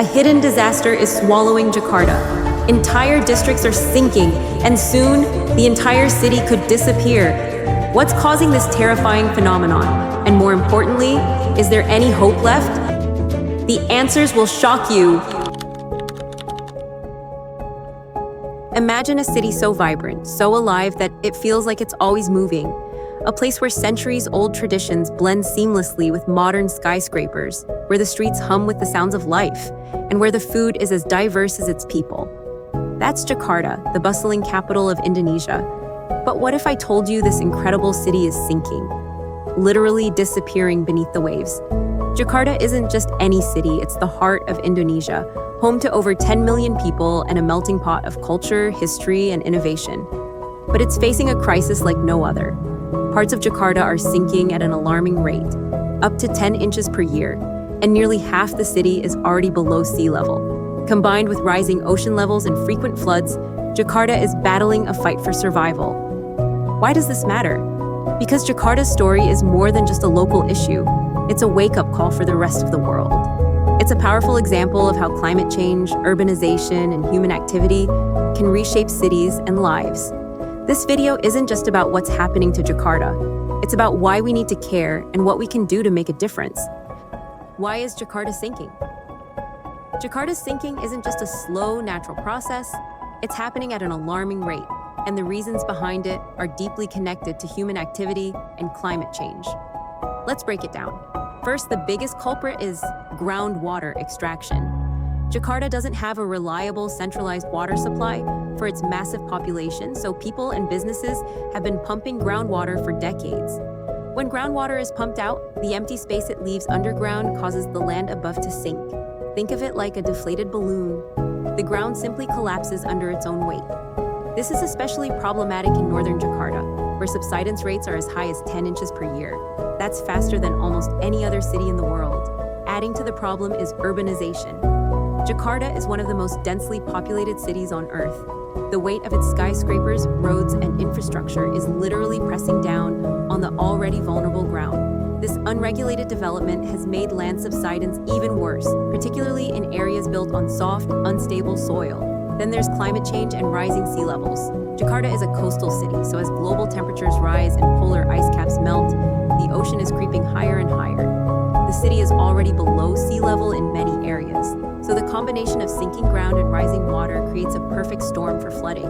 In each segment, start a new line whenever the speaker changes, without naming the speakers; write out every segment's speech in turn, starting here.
A hidden disaster is swallowing Jakarta. Entire districts are sinking, and soon, the entire city could disappear. What's causing this terrifying phenomenon? And more importantly, is there any hope left? The answers will shock you. Imagine a city so vibrant, so alive that it feels like it's always moving. A place where centuries-old traditions blend seamlessly with modern skyscrapers, where the streets hum with the sounds of life, and where the food is as diverse as its people. That's Jakarta, the bustling capital of Indonesia. But what if I told you this incredible city is sinking, literally disappearing beneath the waves? Jakarta isn't just any city, it's the heart of Indonesia, home to over 10 million people and a melting pot of culture, history, and innovation. But it's facing a crisis like no other. Parts of Jakarta are sinking at an alarming rate, up to 10 inches per year, and nearly half the city is already below sea level. Combined with rising ocean levels and frequent floods, Jakarta is battling a fight for survival. Why does this matter? Because Jakarta's story is more than just a local issue. It's a wake-up call for the rest of the world. It's a powerful example of how climate change, urbanization, and human activity can reshape cities and lives. This video isn't just about what's happening to Jakarta. It's about why we need to care and what we can do to make a difference. Why is Jakarta sinking? Jakarta's sinking isn't just a slow, natural process. It's happening at an alarming rate, and the reasons behind it are deeply connected to human activity and climate change. Let's break it down. First, the biggest culprit is groundwater extraction. Jakarta doesn't have a reliable, centralized water supply for its massive population, so people and businesses have been pumping groundwater for decades. When groundwater is pumped out, the empty space it leaves underground causes the land above to sink. Think of it like a deflated balloon. The ground simply collapses under its own weight. This is especially problematic in northern Jakarta, where subsidence rates are as high as 10 inches per year. That's faster than almost any other city in the world. Adding to the problem is urbanization. Jakarta is one of the most densely populated cities on Earth. The weight of its skyscrapers, roads, and infrastructure is literally pressing down on the already vulnerable ground. This unregulated development has made land subsidence even worse, particularly in areas built on soft, unstable soil. Then there's climate change and rising sea levels. Jakarta is a coastal city, so as global temperatures rise and polar ice caps melt, the ocean is creeping higher and higher. The city is already below sea level in many areas, so the combination of sinking ground and rising water creates a perfect storm for flooding.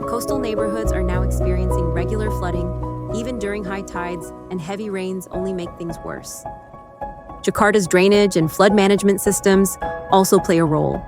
Coastal neighborhoods are now experiencing regular flooding, even during high tides, and heavy rains only make things worse. Jakarta's drainage and flood management systems also play a role.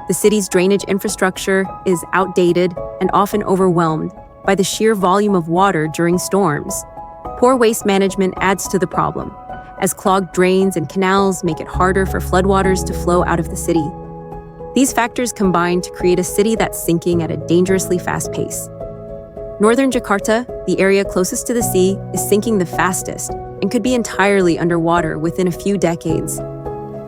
The city's drainage infrastructure is outdated and often overwhelmed by the sheer volume of water during storms. Poor waste management adds to the problem, as clogged drains and canals make it harder for floodwaters to flow out of the city. These factors combine to create a city that's sinking at a dangerously fast pace. Northern Jakarta, the area closest to the sea, is sinking the fastest and could be entirely underwater within a few decades.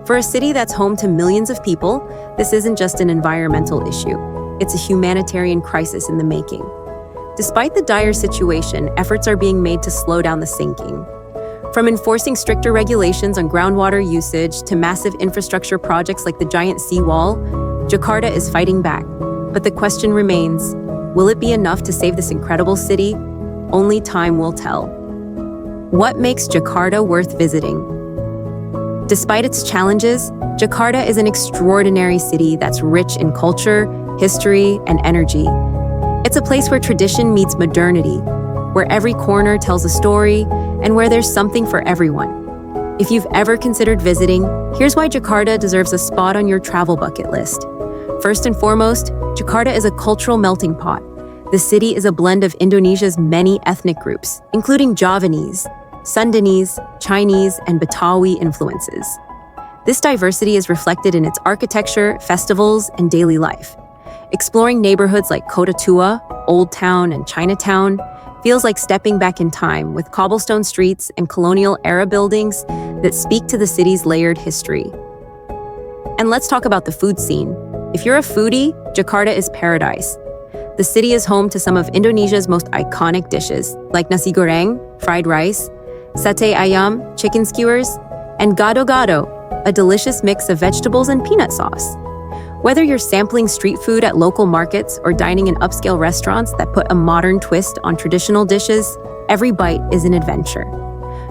For a city that's home to millions of people, this isn't just an environmental issue. It's a humanitarian crisis in the making. Despite the dire situation, efforts are being made to slow down the sinking. From enforcing stricter regulations on groundwater usage to massive infrastructure projects like the giant seawall, Jakarta is fighting back. But the question remains, will it be enough to save this incredible city? Only time will tell. What makes Jakarta worth visiting? Despite its challenges, Jakarta is an extraordinary city that's rich in culture, history, and energy. It's a place where tradition meets modernity, where every corner tells a story, and where there's something for everyone. If you've ever considered visiting, here's why Jakarta deserves a spot on your travel bucket list. First and foremost, Jakarta is a cultural melting pot. The city is a blend of Indonesia's many ethnic groups, including Javanese, Sundanese, Chinese, and Betawi influences. This diversity is reflected in its architecture, festivals, and daily life. Exploring neighborhoods like Kota Tua, Old Town, and Chinatown feels like stepping back in time with cobblestone streets and colonial-era buildings that speak to the city's layered history. And let's talk about the food scene. If you're a foodie, Jakarta is paradise. The city is home to some of Indonesia's most iconic dishes, like nasi goreng, fried rice, satay ayam, chicken skewers, and gado-gado, a delicious mix of vegetables and peanut sauce. Whether you're sampling street food at local markets or dining in upscale restaurants that put a modern twist on traditional dishes, every bite is an adventure.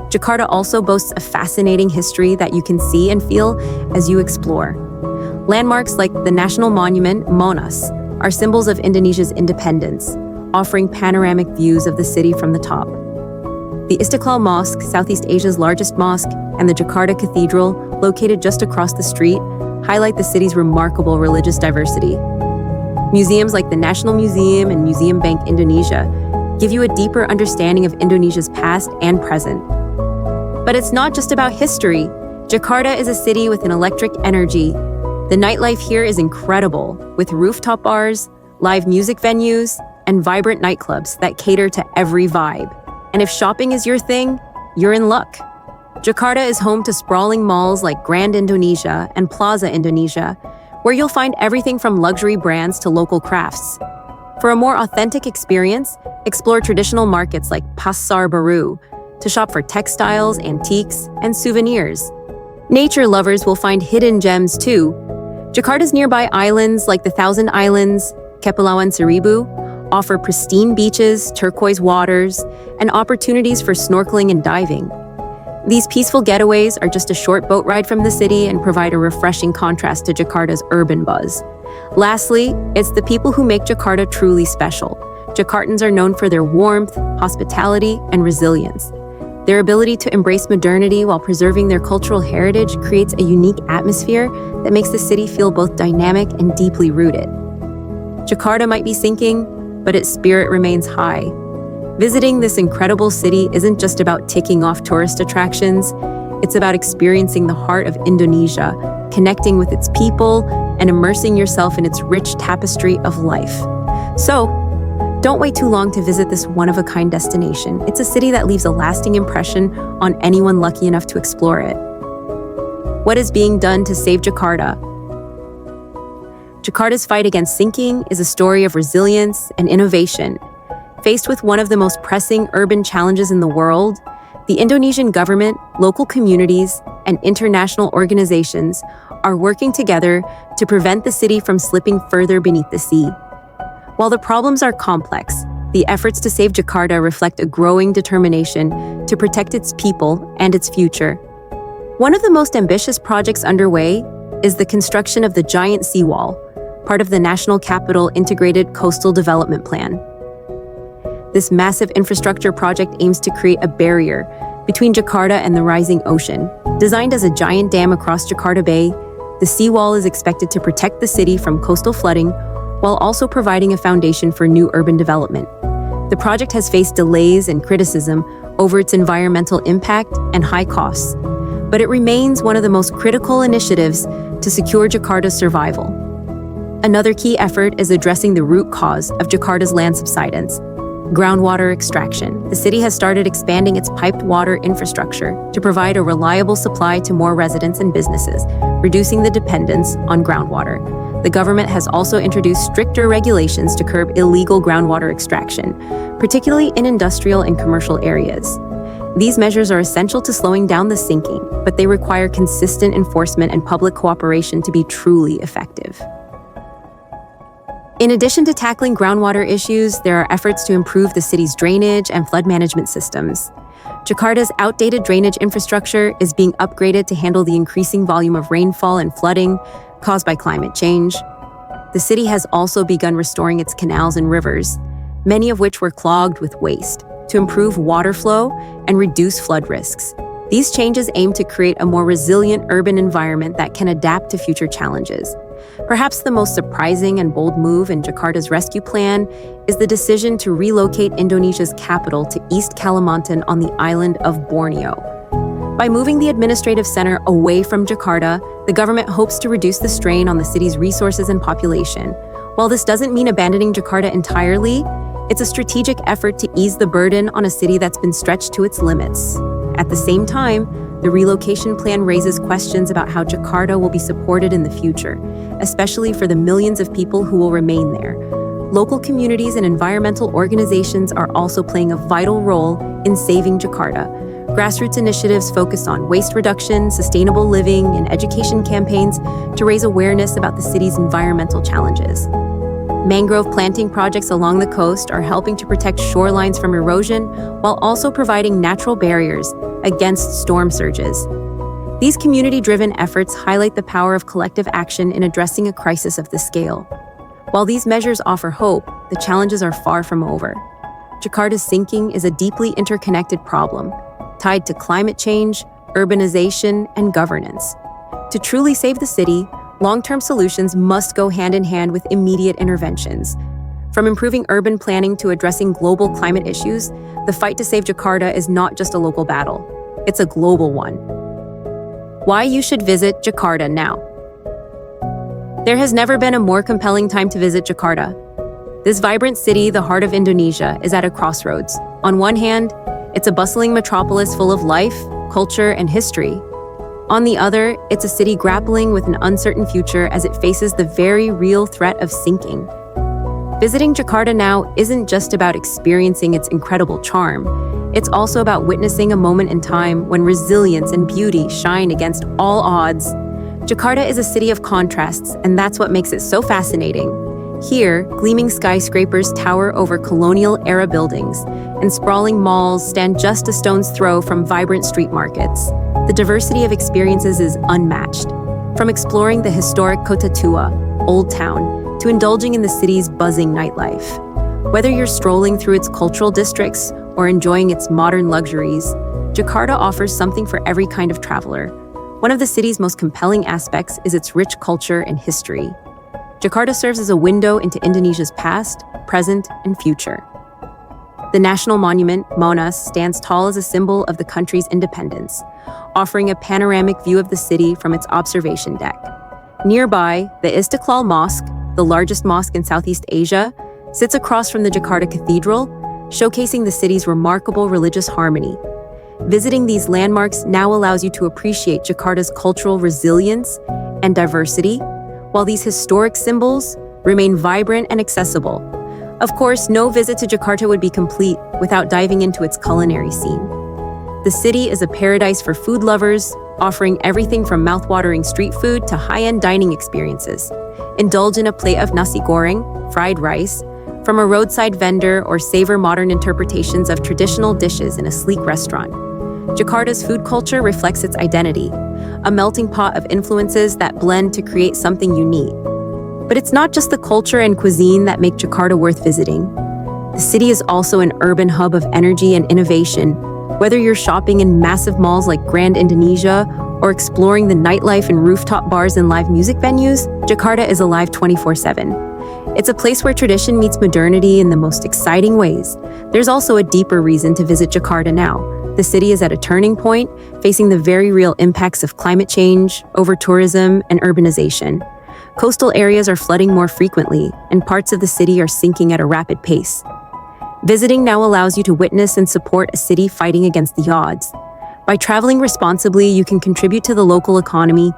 Jakarta also boasts a fascinating history that you can see and feel as you explore. Landmarks like the National Monument, Monas, are symbols of Indonesia's independence, offering panoramic views of the city from the top. The Istiqlal Mosque, Southeast Asia's largest mosque, and the Jakarta Cathedral, located just across the street, highlight the city's remarkable religious diversity. Museums like the National Museum and Museum Bank Indonesia give you a deeper understanding of Indonesia's past and present. But it's not just about history. Jakarta is a city with an electric energy. The nightlife here is incredible, with rooftop bars, live music venues, and vibrant nightclubs that cater to every vibe. And if shopping is your thing, you're in luck. Jakarta is home to sprawling malls like Grand Indonesia and Plaza Indonesia, where you'll find everything from luxury brands to local crafts. For a more authentic experience, explore traditional markets like Pasar Baru to shop for textiles, antiques, and souvenirs. Nature lovers will find hidden gems too. Jakarta's nearby islands like the Thousand Islands, Kepulauan Seribu, offer pristine beaches, turquoise waters, and opportunities for snorkeling and diving. These peaceful getaways are just a short boat ride from the city and provide a refreshing contrast to Jakarta's urban buzz. Lastly, it's the people who make Jakarta truly special. Jakartans are known for their warmth, hospitality, and resilience. Their ability to embrace modernity while preserving their cultural heritage creates a unique atmosphere that makes the city feel both dynamic and deeply rooted. Jakarta might be sinking, but its spirit remains high. Visiting this incredible city isn't just about ticking off tourist attractions, it's about experiencing the heart of Indonesia, connecting with its people, and immersing yourself in its rich tapestry of life. So, don't wait too long to visit this one-of-a-kind destination. It's a city that leaves a lasting impression on anyone lucky enough to explore it. What is being done to save Jakarta? Jakarta's fight against sinking is a story of resilience and innovation. Faced with one of the most pressing urban challenges in the world, the Indonesian government, local communities, and international organizations are working together to prevent the city from slipping further beneath the sea. While the problems are complex, the efforts to save Jakarta reflect a growing determination to protect its people and its future. One of the most ambitious projects underway is the construction of the giant seawall, part of the National Capital Integrated Coastal Development Plan. This massive infrastructure project aims to create a barrier between Jakarta and the rising ocean. Designed as a giant dam across Jakarta Bay, the seawall is expected to protect the city from coastal flooding while also providing a foundation for new urban development. The project has faced delays and criticism over its environmental impact and high costs, but it remains one of the most critical initiatives to secure Jakarta's survival. Another key effort is addressing the root cause of Jakarta's land subsidence: groundwater extraction. The city has started expanding its piped water infrastructure to provide a reliable supply to more residents and businesses, reducing the dependence on groundwater. The government has also introduced stricter regulations to curb illegal groundwater extraction, particularly in industrial and commercial areas. These measures are essential to slowing down the sinking, but they require consistent enforcement and public cooperation to be truly effective. In addition to tackling groundwater issues, there are efforts to improve the city's drainage and flood management systems. Jakarta's outdated drainage infrastructure is being upgraded to handle the increasing volume of rainfall and flooding caused by climate change. The city has also begun restoring its canals and rivers, many of which were clogged with waste, to improve water flow and reduce flood risks. These changes aim to create a more resilient urban environment that can adapt to future challenges. Perhaps the most surprising and bold move in Jakarta's rescue plan is the decision to relocate Indonesia's capital to East Kalimantan on the island of Borneo. By moving the administrative center away from Jakarta, the government hopes to reduce the strain on the city's resources and population. While this doesn't mean abandoning Jakarta entirely, it's a strategic effort to ease the burden on a city that's been stretched to its limits. At the same time, the relocation plan raises questions about how Jakarta will be supported in the future, especially for the millions of people who will remain there. Local communities and environmental organizations are also playing a vital role in saving Jakarta, Grassroots initiatives focus on waste reduction, sustainable living, and education campaigns to raise awareness about the city's environmental challenges. Mangrove planting projects along the coast are helping to protect shorelines from erosion while also providing natural barriers against storm surges. These community-driven efforts highlight the power of collective action in addressing a crisis of this scale. While these measures offer hope, the challenges are far from over. Jakarta's sinking is a deeply interconnected problem, tied to climate change, urbanization, and governance. To truly save the city, long-term solutions must go hand in hand with immediate interventions. From improving urban planning to addressing global climate issues, the fight to save Jakarta is not just a local battle, it's a global one. Why you should visit Jakarta now. There has never been a more compelling time to visit Jakarta. This vibrant city, the heart of Indonesia, is at a crossroads. On one hand, it's a bustling metropolis full of life, culture, and history. On the other, it's a city grappling with an uncertain future as it faces the very real threat of sinking. Visiting Jakarta now isn't just about experiencing its incredible charm. It's also about witnessing a moment in time when resilience and beauty shine against all odds. Jakarta is a city of contrasts, and that's what makes it so fascinating. Here, gleaming skyscrapers tower over colonial-era buildings, and sprawling malls stand just a stone's throw from vibrant street markets. The diversity of experiences is unmatched. From exploring the historic Kota Tua, Old Town, to indulging in the city's buzzing nightlife. Whether you're strolling through its cultural districts or enjoying its modern luxuries, Jakarta offers something for every kind of traveler. One of the city's most compelling aspects is its rich culture and history. Jakarta serves as a window into Indonesia's past, present, and future. The national monument, Monas, stands tall as a symbol of the country's independence, offering a panoramic view of the city from its observation deck. Nearby, the Istiqlal Mosque, the largest mosque in Southeast Asia, sits across from the Jakarta Cathedral, showcasing the city's remarkable religious harmony. Visiting these landmarks now allows you to appreciate Jakarta's cultural resilience and diversity, while these historic symbols remain vibrant and accessible. Of course, no visit to Jakarta would be complete without diving into its culinary scene. The city is a paradise for food lovers, offering everything from mouth-watering street food to high-end dining experiences. Indulge in a plate of nasi goreng, fried rice, from a roadside vendor, or savor modern interpretations of traditional dishes in a sleek restaurant. Jakarta's food culture reflects its identity, a melting pot of influences that blend to create something unique. But it's not just the culture and cuisine that make Jakarta worth visiting. The city is also an urban hub of energy and innovation. Whether you're shopping in massive malls like Grand Indonesia or exploring the nightlife and rooftop bars and live music venues, Jakarta is alive 24/7. It's a place where tradition meets modernity in the most exciting ways. There's also a deeper reason to visit Jakarta now. The city is at a turning point, facing the very real impacts of climate change, over-tourism, and urbanization. Coastal areas are flooding more frequently, and parts of the city are sinking at a rapid pace. Visiting now allows you to witness and support a city fighting against the odds. By traveling responsibly, you can contribute to the local economy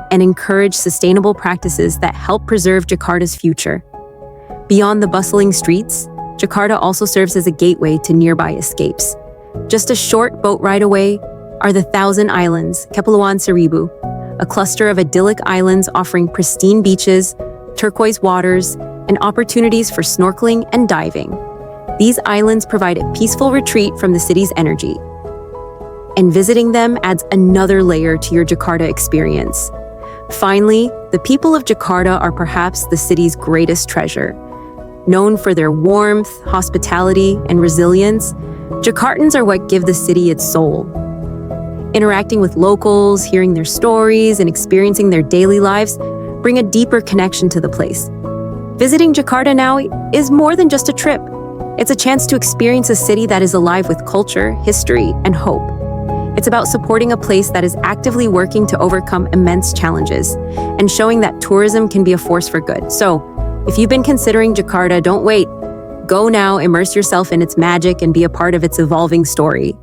and encourage sustainable practices that help preserve Jakarta's future. Beyond the bustling streets, Jakarta also serves as a gateway to nearby escapes. Just a short boat ride away are the Thousand Islands, Kepulauan Seribu, a cluster of idyllic islands offering pristine beaches, turquoise waters, and opportunities for snorkeling and diving. These islands provide a peaceful retreat from the city's energy, and visiting them adds another layer to your Jakarta experience. Finally, the people of Jakarta are perhaps the city's greatest treasure. Known for their warmth, hospitality, and resilience, Jakartans are what give the city its soul. Interacting with locals, hearing their stories, and experiencing their daily lives bring a deeper connection to the place. Visiting Jakarta now is more than just a trip. It's a chance to experience a city that is alive with culture, history, and hope. It's about supporting a place that is actively working to overcome immense challenges and showing that tourism can be a force for good. So, if you've been considering Jakarta, don't wait. Go now, immerse yourself in its magic, and be a part of its evolving story.